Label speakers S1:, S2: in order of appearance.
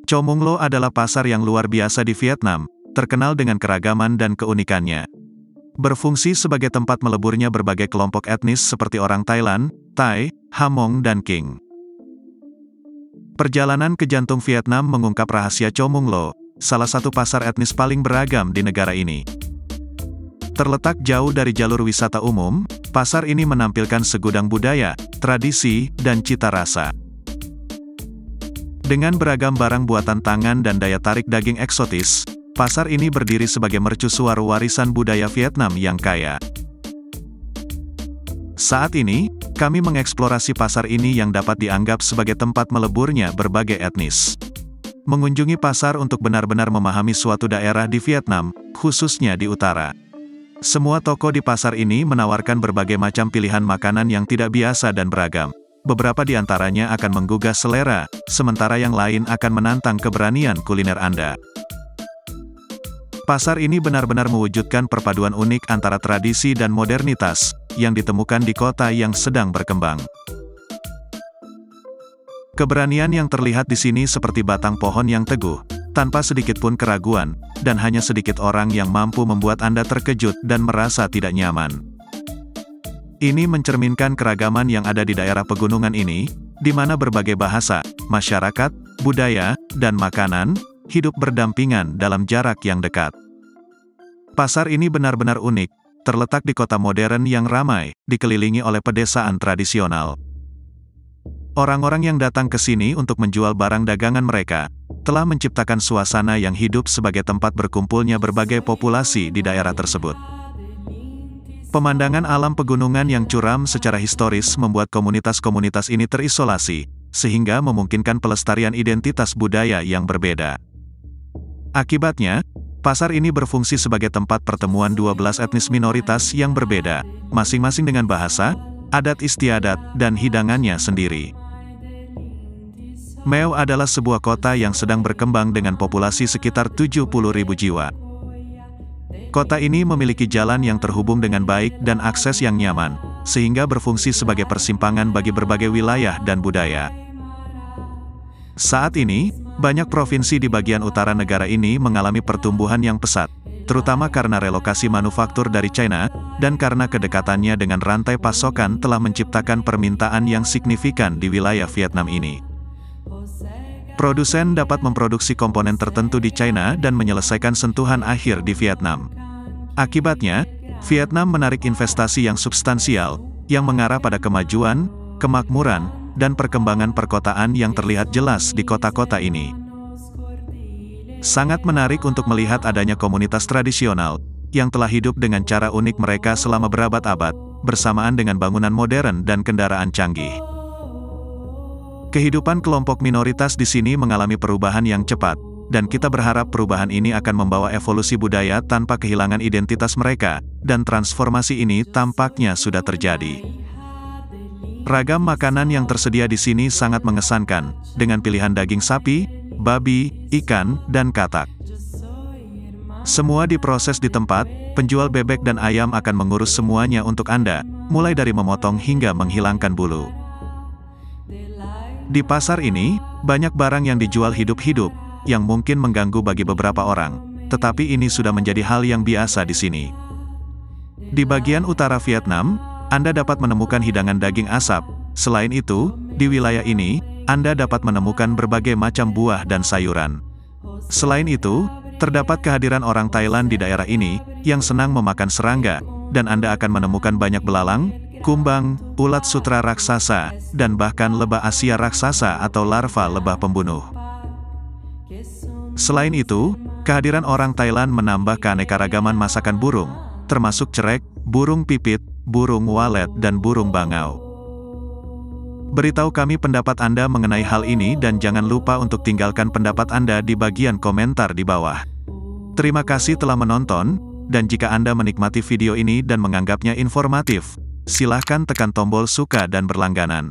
S1: Chao Mung Lo adalah pasar yang luar biasa di Vietnam, terkenal dengan keragaman dan keunikannya. Berfungsi sebagai tempat meleburnya berbagai kelompok etnis seperti orang Thailand, Thai, Hmong dan King. Perjalanan ke jantung Vietnam mengungkap rahasia Chao Mung Lo, salah satu pasar etnis paling beragam di negara ini. Terletak jauh dari jalur wisata umum, pasar ini menampilkan segudang budaya, tradisi, dan cita rasa. Dengan beragam barang buatan tangan dan daya tarik daging eksotis, pasar ini berdiri sebagai mercusuar warisan budaya Vietnam yang kaya. Saat ini, kami mengeksplorasi pasar ini yang dapat dianggap sebagai tempat meleburnya berbagai etnis. Mengunjungi pasar untuk benar-benar memahami suatu daerah di Vietnam, khususnya di utara. Semua toko di pasar ini menawarkan berbagai macam pilihan makanan yang tidak biasa dan beragam. Beberapa di antaranya akan menggugah selera, sementara yang lain akan menantang keberanian kuliner Anda. Pasar ini benar-benar mewujudkan perpaduan unik antara tradisi dan modernitas, yang ditemukan di kota yang sedang berkembang. Keberanian yang terlihat di sini seperti batang pohon yang teguh, tanpa sedikit pun keraguan, dan hanya sedikit orang yang mampu membuat Anda terkejut dan merasa tidak nyaman. Ini mencerminkan keragaman yang ada di daerah pegunungan ini, di mana berbagai bahasa, masyarakat, budaya, dan makanan, hidup berdampingan dalam jarak yang dekat. Pasar ini benar-benar unik, terletak di kota modern yang ramai, dikelilingi oleh pedesaan tradisional. Orang-orang yang datang ke sini untuk menjual barang dagangan mereka, telah menciptakan suasana yang hidup sebagai tempat berkumpulnya berbagai populasi di daerah tersebut. Pemandangan alam pegunungan yang curam secara historis membuat komunitas-komunitas ini terisolasi, sehingga memungkinkan pelestarian identitas budaya yang berbeda. Akibatnya, pasar ini berfungsi sebagai tempat pertemuan 12 etnis minoritas yang berbeda, masing-masing dengan bahasa, adat istiadat, dan hidangannya sendiri. Meu adalah sebuah kota yang sedang berkembang dengan populasi sekitar 70.000 jiwa. Kota ini memiliki jalan yang terhubung dengan baik dan akses yang nyaman, sehingga berfungsi sebagai persimpangan bagi berbagai wilayah dan budaya. Saat ini, banyak provinsi di bagian utara negara ini mengalami pertumbuhan yang pesat, terutama karena relokasi manufaktur dari China, dan karena kedekatannya dengan rantai pasokan telah menciptakan permintaan yang signifikan di wilayah Vietnam ini. Produsen dapat memproduksi komponen tertentu di China dan menyelesaikan sentuhan akhir di Vietnam. Akibatnya, Vietnam menarik investasi yang substansial, yang mengarah pada kemajuan, kemakmuran, dan perkembangan perkotaan yang terlihat jelas di kota-kota ini. Sangat menarik untuk melihat adanya komunitas tradisional, yang telah hidup dengan cara unik mereka selama berabad-abad, bersamaan dengan bangunan modern dan kendaraan canggih. Kehidupan kelompok minoritas di sini mengalami perubahan yang cepat, dan kita berharap perubahan ini akan membawa evolusi budaya tanpa kehilangan identitas mereka, dan transformasi ini tampaknya sudah terjadi. Ragam makanan yang tersedia di sini sangat mengesankan, dengan pilihan daging sapi, babi, ikan, dan katak. Semua diproses di tempat, penjual bebek dan ayam akan mengurus semuanya untuk Anda, mulai dari memotong hingga menghilangkan bulu. Di pasar ini, banyak barang yang dijual hidup-hidup, yang mungkin mengganggu bagi beberapa orang, tetapi ini sudah menjadi hal yang biasa di sini. Di bagian utara Vietnam, Anda dapat menemukan hidangan daging asap. Selain itu, di wilayah ini, Anda dapat menemukan berbagai macam buah dan sayuran. Selain itu, terdapat kehadiran orang Thailand di daerah ini, yang senang memakan serangga, dan Anda akan menemukan banyak belalang, kumbang, ulat sutra raksasa, dan bahkan lebah Asia raksasa atau larva lebah pembunuh. Selain itu, kehadiran orang Thailand menambah keanekaragaman masakan burung, termasuk cerek, burung pipit, burung walet dan burung bangau. Beritahu kami pendapat Anda mengenai hal ini dan jangan lupa untuk tinggalkan pendapat Anda di bagian komentar di bawah. Terima kasih telah menonton, dan jika Anda menikmati video ini dan menganggapnya informatif, silahkan tekan tombol suka dan berlangganan.